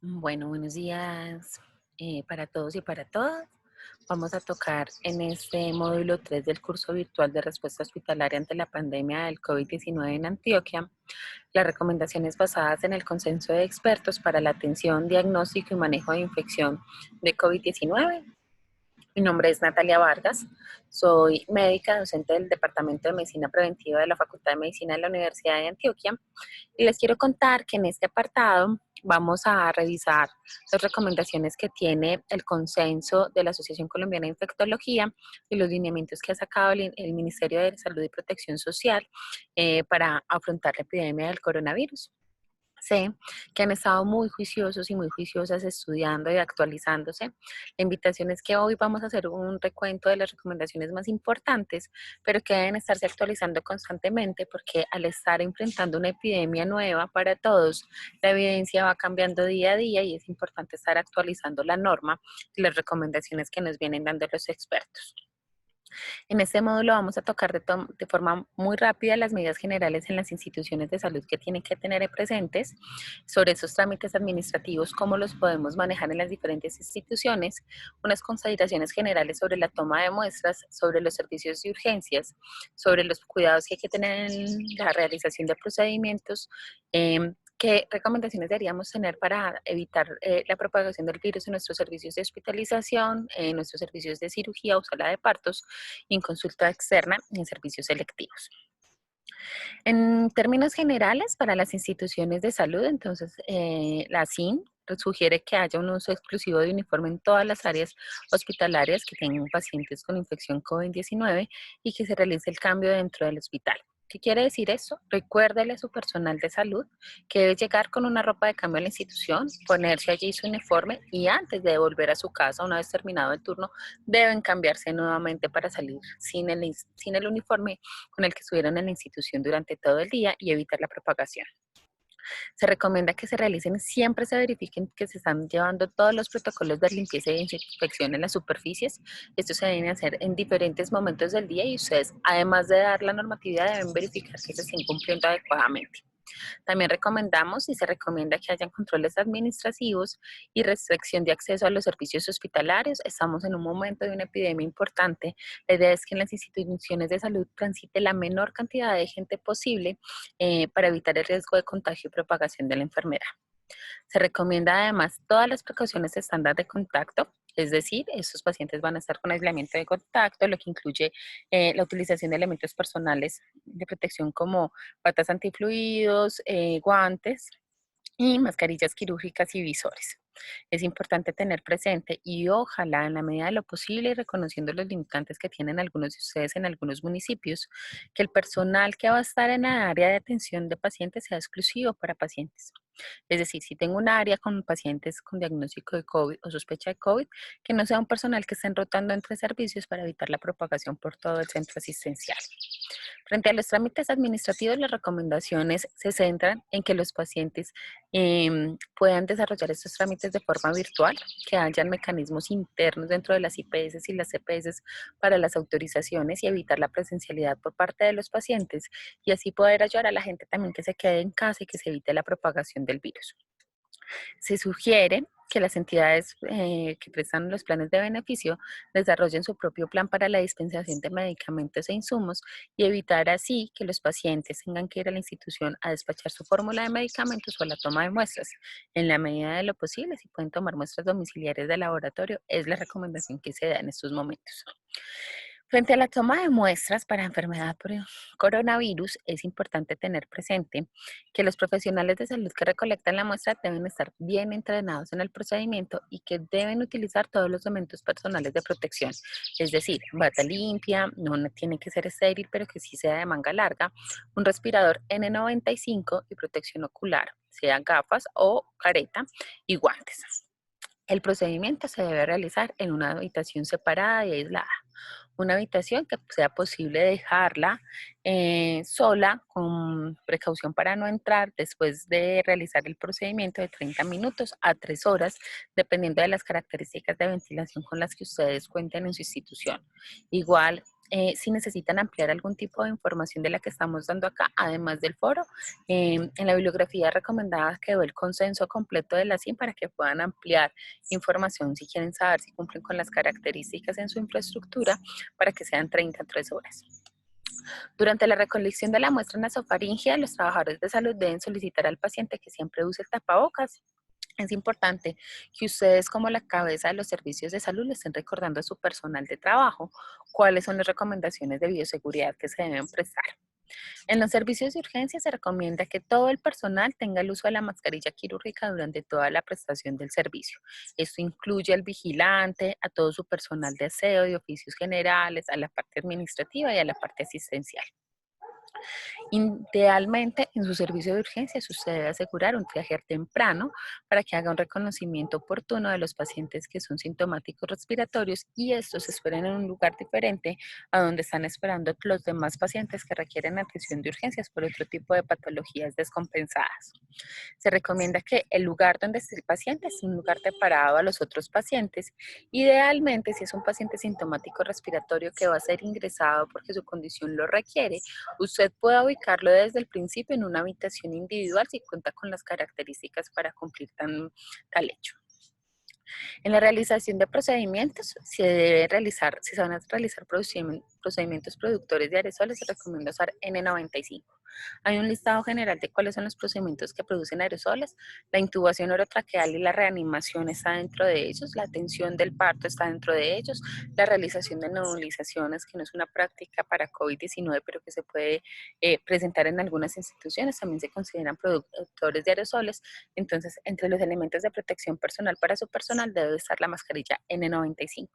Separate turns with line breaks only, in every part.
Bueno, buenos días para todos y para todas. Vamos a tocar en este módulo 3 del curso virtual de respuesta hospitalaria ante la pandemia del COVID-19 en Antioquia, las recomendaciones basadas en el consenso de expertos para la atención, diagnóstico y manejo de infección de COVID-19. Mi nombre es Natalia Vargas, soy médica docente del Departamento de Medicina Preventiva de la Facultad de Medicina de la Universidad de Antioquia y les quiero contar que en este apartado vamos a revisar las recomendaciones que tiene el consenso de la Asociación Colombiana de Infectología y los lineamientos que ha sacado el Ministerio de Salud y Protección Social para afrontar la epidemia del coronavirus. Sé que han estado muy juiciosos y muy juiciosas estudiando y actualizándose. La invitación es que hoy vamos a hacer un recuento de las recomendaciones más importantes, pero que deben estarse actualizando constantemente porque al estar enfrentando una epidemia nueva para todos, la evidencia va cambiando día a día y es importante estar actualizando la norma y las recomendaciones que nos vienen dando los expertos. En este módulo vamos a tocar de forma muy rápida las medidas generales en las instituciones de salud que tienen que tener presentes, sobre esos trámites administrativos, cómo los podemos manejar en las diferentes instituciones, unas consideraciones generales sobre la toma de muestras, sobre los servicios de urgencias, sobre los cuidados que hay que tener en la realización de procedimientos, ¿qué recomendaciones deberíamos tener para evitar la propagación del virus en nuestros servicios de hospitalización, en nuestros servicios de cirugía o sala de partos, y en consulta externa y en servicios selectivos? En términos generales, para las instituciones de salud, entonces, la SIN sugiere que haya un uso exclusivo de uniforme en todas las áreas hospitalarias que tengan pacientes con infección COVID-19 y que se realice el cambio dentro del hospital. ¿Qué quiere decir eso? Recuérdele a su personal de salud que debe llegar con una ropa de cambio a la institución, ponerse allí su uniforme y antes de volver a su casa, una vez terminado el turno, deben cambiarse nuevamente para salir sin el uniforme con el que estuvieron en la institución durante todo el día y evitar la propagación. Se recomienda que se realicen, siempre se verifiquen que se están llevando todos los protocolos de limpieza y desinfección en las superficies. Esto se deben hacer en diferentes momentos del día y ustedes, además de dar la normatividad, deben verificar que se estén cumpliendo adecuadamente. También recomendamos y se recomienda que hayan controles administrativos y restricción de acceso a los servicios hospitalarios. Estamos en un momento de una epidemia importante. La idea es que en las instituciones de salud transite la menor cantidad de gente posible para evitar el riesgo de contagio y propagación de la enfermedad. Se recomienda además todas las precauciones estándar de contacto, es decir, estos pacientes van a estar con aislamiento de contacto, lo que incluye la utilización de elementos personales de protección como batas antifluidos, guantes y mascarillas quirúrgicas y visores. Es importante tener presente y ojalá en la medida de lo posible y reconociendo los limitantes que tienen algunos de ustedes en algunos municipios, que el personal que va a estar en la área de atención de pacientes sea exclusivo para pacientes. Es decir, si tengo un área con pacientes con diagnóstico de COVID o sospecha de COVID, que no sea un personal que estén rotando entre servicios para evitar la propagación por todo el centro asistencial. Frente a los trámites administrativos, las recomendaciones se centran en que los pacientes puedan desarrollar estos trámites de forma virtual, que hayan mecanismos internos dentro de las IPS y las CPS para las autorizaciones y evitar la presencialidad por parte de los pacientes y así poder ayudar a la gente también que se quede en casa y que se evite la propagación del virus. Se sugiere que las entidades que prestan los planes de beneficio desarrollen su propio plan para la dispensación de medicamentos e insumos y evitar así que los pacientes tengan que ir a la institución a despachar su fórmula de medicamentos o a la toma de muestras. En la medida de lo posible, si pueden tomar muestras domiciliarias de laboratorio, es la recomendación que se da en estos momentos. Frente a la toma de muestras para enfermedad por el coronavirus, es importante tener presente que los profesionales de salud que recolectan la muestra deben estar bien entrenados en el procedimiento y que deben utilizar todos los elementos personales de protección, es decir, bata limpia, no tiene que ser estéril, pero que sí sea de manga larga, un respirador N95 y protección ocular, sea gafas o careta y guantes. El procedimiento se debe realizar en una habitación separada y aislada. Una habitación que sea posible dejarla sola con precaución para no entrar después de realizar el procedimiento de 30 minutos a 3 horas, dependiendo de las características de ventilación con las que ustedes cuenten en su institución. Igual, si necesitan ampliar algún tipo de información de la que estamos dando acá, además del foro, en la bibliografía recomendada quedó el consenso completo de la CIM para que puedan ampliar información si quieren saber si cumplen con las características en su infraestructura para que sean 33 horas. Durante la recolección de la muestra nasofaringea, los trabajadores de salud deben solicitar al paciente que siempre use el tapabocas. Es importante que ustedes, como la cabeza de los servicios de salud, le estén recordando a su personal de trabajo cuáles son las recomendaciones de bioseguridad que se deben prestar. En los servicios de urgencia se recomienda que todo el personal tenga el uso de la mascarilla quirúrgica durante toda la prestación del servicio. Esto incluye al vigilante, a todo su personal de aseo, de oficios generales, a la parte administrativa y a la parte asistencial. Idealmente, en su servicio de urgencias, usted debe asegurar un triaje temprano para que haga un reconocimiento oportuno de los pacientes que son sintomáticos respiratorios y estos esperen en un lugar diferente a donde están esperando los demás pacientes que requieren atención de urgencias por otro tipo de patologías descompensadas. Se recomienda que el lugar donde esté el paciente es un lugar separado a los otros pacientes. Idealmente, si es un paciente sintomático respiratorio que va a ser ingresado porque su condición lo requiere, usted puede ubicarlo desde el principio en una habitación individual si cuenta con las características para cumplir tal hecho. En la realización de procedimientos, si se van a realizar procedimientos productores de aerosoles, se recomienda usar N95. Hay un listado general de cuáles son los procedimientos que producen aerosoles. La intubación orotraqueal y la reanimación está dentro de ellos, la atención del parto está dentro de ellos, la realización de nebulizaciones, que no es una práctica para COVID-19, pero que se puede presentar en algunas instituciones, también se consideran productores de aerosoles. Entonces, entre los elementos de protección personal para su personal debe estar la mascarilla N95.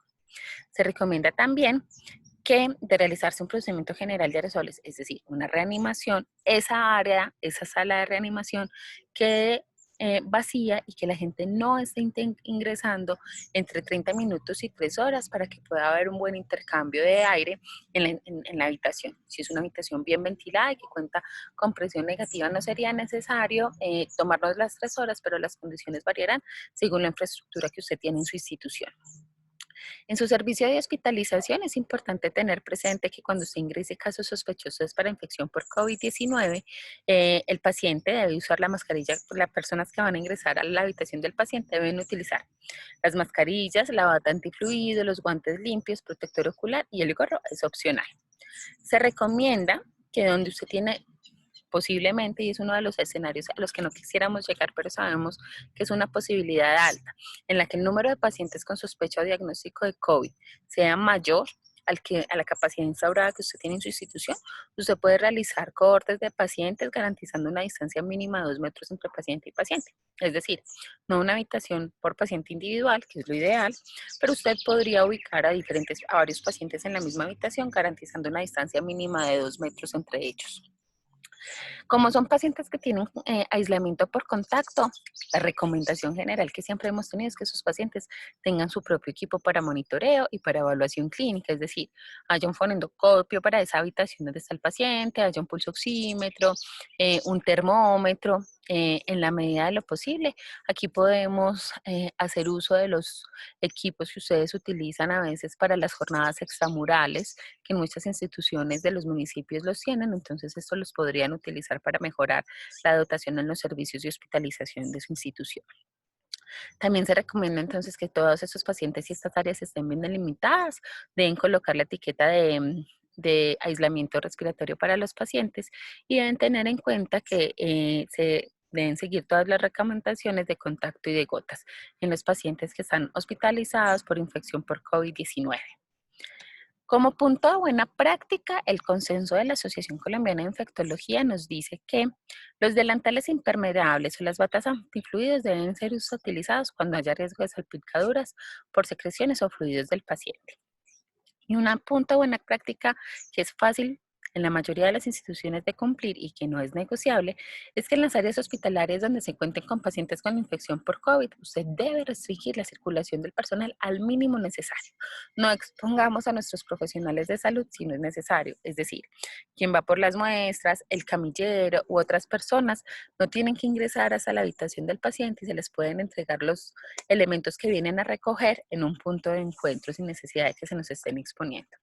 Se recomienda también que de realizarse un procedimiento general de aerosoles, es decir, una reanimación, esa área, esa sala de reanimación quede vacía y que la gente no esté ingresando entre 30 minutos y 3 horas para que pueda haber un buen intercambio de aire en la habitación. Si es una habitación bien ventilada y que cuenta con presión negativa, no sería necesario tomarnos las 3 horas, pero las condiciones variarán según la infraestructura que usted tiene en su institución. En su servicio de hospitalización es importante tener presente que cuando se ingrese casos sospechosos para infección por COVID-19, el paciente debe usar la mascarilla. Las personas que van a ingresar a la habitación del paciente deben utilizar las mascarillas, la bata antifluido, los guantes limpios, protector ocular y el gorro es opcional. Se recomienda que donde usted tiene posiblemente, y es uno de los escenarios a los que no quisiéramos llegar, pero sabemos que es una posibilidad alta, en la que el número de pacientes con sospecha o diagnóstico de COVID sea mayor a la capacidad instaurada que usted tiene en su institución, usted puede realizar cohortes de pacientes garantizando una distancia mínima de 2 metros entre paciente y paciente. Es decir, no una habitación por paciente individual, que es lo ideal, pero usted podría ubicar a varios pacientes en la misma habitación garantizando una distancia mínima de 2 metros entre ellos. Como son pacientes que tienen aislamiento por contacto, la recomendación general que siempre hemos tenido es que sus pacientes tengan su propio equipo para monitoreo y para evaluación clínica, es decir, haya un fonendoscopio para esa habitación donde está el paciente, haya un pulso oxímetro, un termómetro, en la medida de lo posible. Aquí podemos hacer uso de los equipos que ustedes utilizan a veces para las jornadas extramurales, que en muchas instituciones de los municipios los tienen, entonces estos los podrían utilizar para mejorar la dotación en los servicios de hospitalización de su institución. También se recomienda entonces que todos estos pacientes y estas áreas estén bien delimitadas, deben colocar la etiqueta de aislamiento respiratorio para los pacientes y deben tener en cuenta que se deben seguir todas las recomendaciones de contacto y de gotas en los pacientes que están hospitalizados por infección por COVID-19. Como punto de buena práctica, el consenso de la Asociación Colombiana de Infectología nos dice que los delantales impermeables o las batas antifluidos deben ser utilizados cuando haya riesgo de salpicaduras por secreciones o fluidos del paciente. Y una punta buena práctica que es fácil en la mayoría de las instituciones de cumplir y que no es negociable, es que en las áreas hospitalarias donde se cuenten con pacientes con infección por COVID, usted debe restringir la circulación del personal al mínimo necesario. No expongamos a nuestros profesionales de salud si no es necesario. Es decir, quien va por las muestras, el camillero u otras personas no tienen que ingresar hasta la habitación del paciente y se les pueden entregar los elementos que vienen a recoger en un punto de encuentro sin necesidad de que se nos estén exponiendo.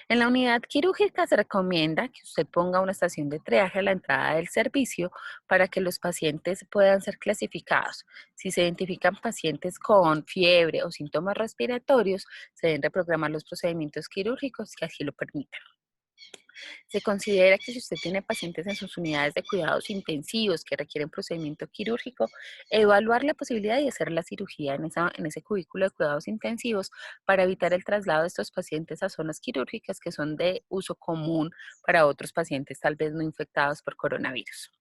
En la unidad quirúrgica se recomienda que usted ponga una estación de triaje a la entrada del servicio para que los pacientes puedan ser clasificados. Si se identifican pacientes con fiebre o síntomas respiratorios, se deben reprogramar los procedimientos quirúrgicos que así lo permitan. Se considera que si usted tiene pacientes en sus unidades de cuidados intensivos que requieren procedimiento quirúrgico, evaluar la posibilidad de hacer la cirugía en ese cubículo de cuidados intensivos para evitar el traslado de estos pacientes a zonas quirúrgicas que son de uso común para otros pacientes tal vez no infectados por coronavirus.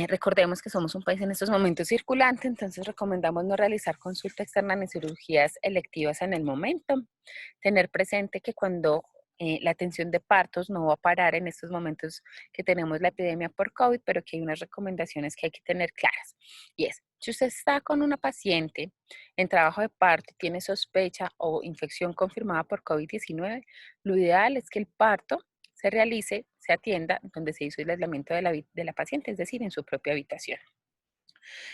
Recordemos que somos un país en estos momentos circulante, entonces recomendamos no realizar consulta externa ni cirugías electivas en el momento. Tener presente que cuando la atención de partos no va a parar en estos momentos que tenemos la epidemia por COVID, pero que hay unas recomendaciones que hay que tener claras. Y es, si usted está con una paciente en trabajo de parto y tiene sospecha o infección confirmada por COVID-19, lo ideal es que el parto se realice, se atienda donde se hizo el aislamiento de la paciente, es decir, en su propia habitación.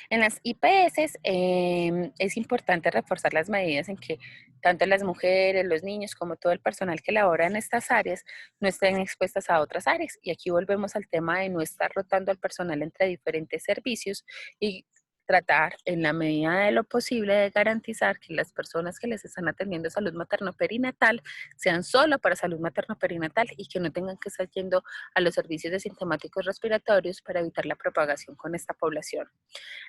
En las IPS es importante reforzar las medidas en que tanto las mujeres, los niños, como todo el personal que labora en estas áreas no estén expuestas a otras áreas. Y aquí volvemos al tema de no estar rotando al personal entre diferentes servicios y tratar en la medida de lo posible de garantizar que las personas que les están atendiendo salud materno-perinatal sean solo para salud materno-perinatal y que no tengan que estar yendo a los servicios de sintomáticos respiratorios para evitar la propagación con esta población.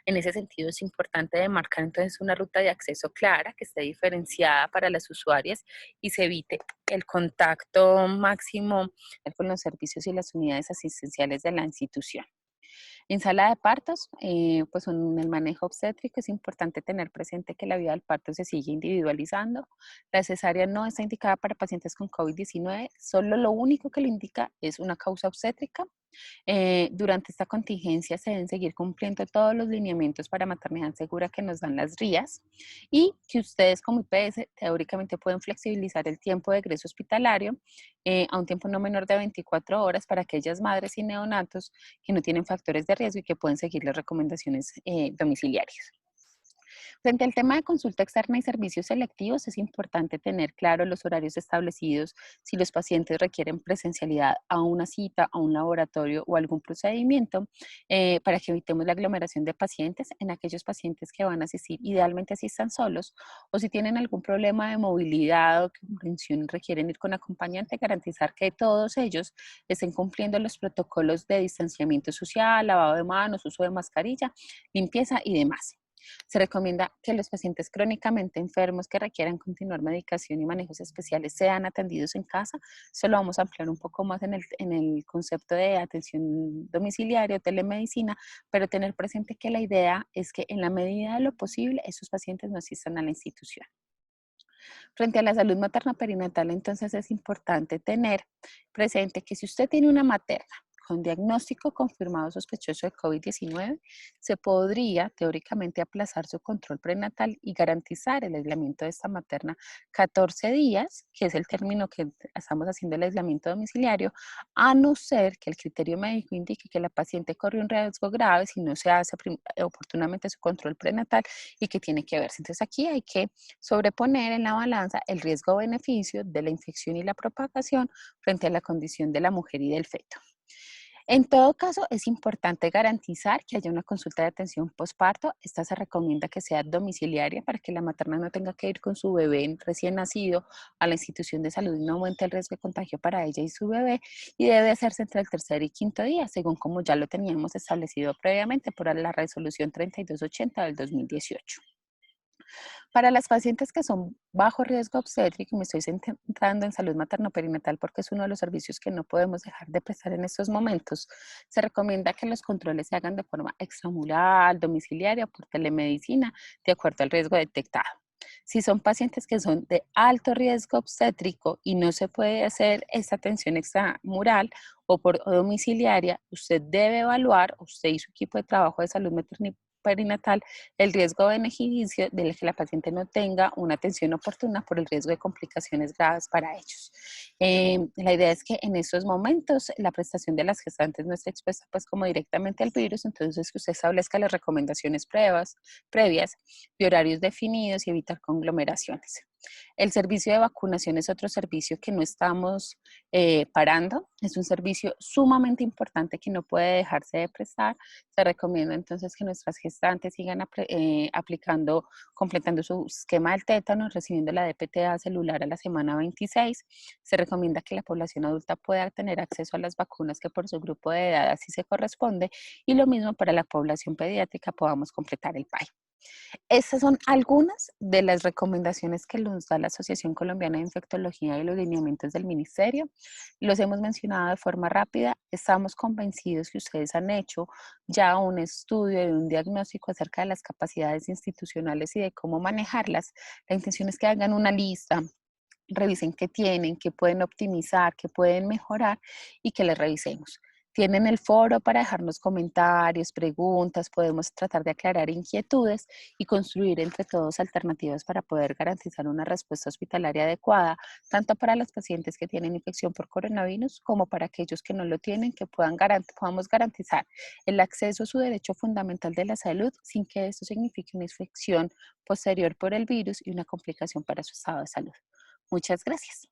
En ese sentido, es importante demarcar entonces una ruta de acceso clara que esté diferenciada para las usuarias y se evite el contacto máximo con los servicios y las unidades asistenciales de la institución. En sala de partos, pues en el manejo obstétrico es importante tener presente que la vía del parto se sigue individualizando. La cesárea no está indicada para pacientes con COVID-19, solo lo único que lo indica es una causa obstétrica. Durante esta contingencia se deben seguir cumpliendo todos los lineamientos para maternidad segura que nos dan las RIAs y que ustedes como IPS teóricamente pueden flexibilizar el tiempo de egreso hospitalario a un tiempo no menor de 24 horas para aquellas madres y neonatos que no tienen factores de riesgo y que pueden seguir las recomendaciones domiciliarias. Frente al tema de consulta externa y servicios selectivos, es importante tener claro los horarios establecidos si los pacientes requieren presencialidad a una cita, a un laboratorio o algún procedimiento para que evitemos la aglomeración de pacientes en aquellos pacientes que van a asistir. Idealmente asistan solos o si tienen algún problema de movilidad o comprensión requieren ir con acompañante, garantizar que todos ellos estén cumpliendo los protocolos de distanciamiento social, lavado de manos, uso de mascarilla, limpieza y demás. Se recomienda que los pacientes crónicamente enfermos que requieran continuar medicación y manejos especiales sean atendidos en casa. Eso lo vamos a ampliar un poco más en el concepto de atención domiciliaria o telemedicina, pero tener presente que la idea es que en la medida de lo posible esos pacientes no asistan a la institución. Frente a la salud materno-perinatal, entonces es importante tener presente que si usted tiene una materna con diagnóstico confirmado sospechoso de COVID-19, se podría teóricamente aplazar su control prenatal y garantizar el aislamiento de esta materna 14 días, que es el término que estamos haciendo el aislamiento domiciliario, a no ser que el criterio médico indique que la paciente corre un riesgo grave si no se hace oportunamente su control prenatal y que tiene que verse. Entonces aquí hay que sobreponer en la balanza el riesgo-beneficio de la infección y la propagación frente a la condición de la mujer y del feto. En todo caso, es importante garantizar que haya una consulta de atención postparto. Esta se recomienda que sea domiciliaria para que la materna no tenga que ir con su bebé recién nacido a la institución de salud y no aumente el riesgo de contagio para ella y su bebé. Y debe hacerse entre el tercer y quinto día, según como ya lo teníamos establecido previamente por la resolución 3280 del 2018. Para las pacientes que son bajo riesgo obstétrico, me estoy centrando en salud materno-perinatal porque es uno de los servicios que no podemos dejar de prestar en estos momentos. Se recomienda que los controles se hagan de forma extramural, domiciliaria o por telemedicina, de acuerdo al riesgo detectado. Si son pacientes que son de alto riesgo obstétrico y no se puede hacer esta atención extramural o domiciliaria, usted debe evaluar, usted y su equipo de trabajo de salud perinatal, el riesgo de beneficio de que la paciente no tenga una atención oportuna por el riesgo de complicaciones graves para ellos. La idea es que en estos momentos la prestación de las gestantes no esté expuesta pues como directamente al virus, entonces que usted establezca las recomendaciones previas de horarios definidos y evitar conglomeraciones. El servicio de vacunación es otro servicio que no estamos parando. Es un servicio sumamente importante que no puede dejarse de prestar. Se recomienda entonces que nuestras gestantes sigan aplicando, completando su esquema del tétano, recibiendo la DPTA celular a la semana 26. Se recomienda que la población adulta pueda tener acceso a las vacunas que por su grupo de edad así se corresponde, y lo mismo para la población pediátrica, podamos completar el PAI. Estas son algunas de las recomendaciones que nos da la Asociación Colombiana de Infectología y los lineamientos del Ministerio. Los hemos mencionado de forma rápida. Estamos convencidos que ustedes han hecho ya un estudio y un diagnóstico acerca de las capacidades institucionales y de cómo manejarlas. La intención es que hagan una lista, revisen qué tienen, qué pueden optimizar, qué pueden mejorar y que les revisemos. Tienen el foro para dejarnos comentarios, preguntas, podemos tratar de aclarar inquietudes y construir entre todos alternativas para poder garantizar una respuesta hospitalaria adecuada, tanto para los pacientes que tienen infección por coronavirus como para aquellos que no lo tienen, que podamos garantizar el acceso a su derecho fundamental de la salud sin que esto signifique una infección posterior por el virus y una complicación para su estado de salud. Muchas gracias.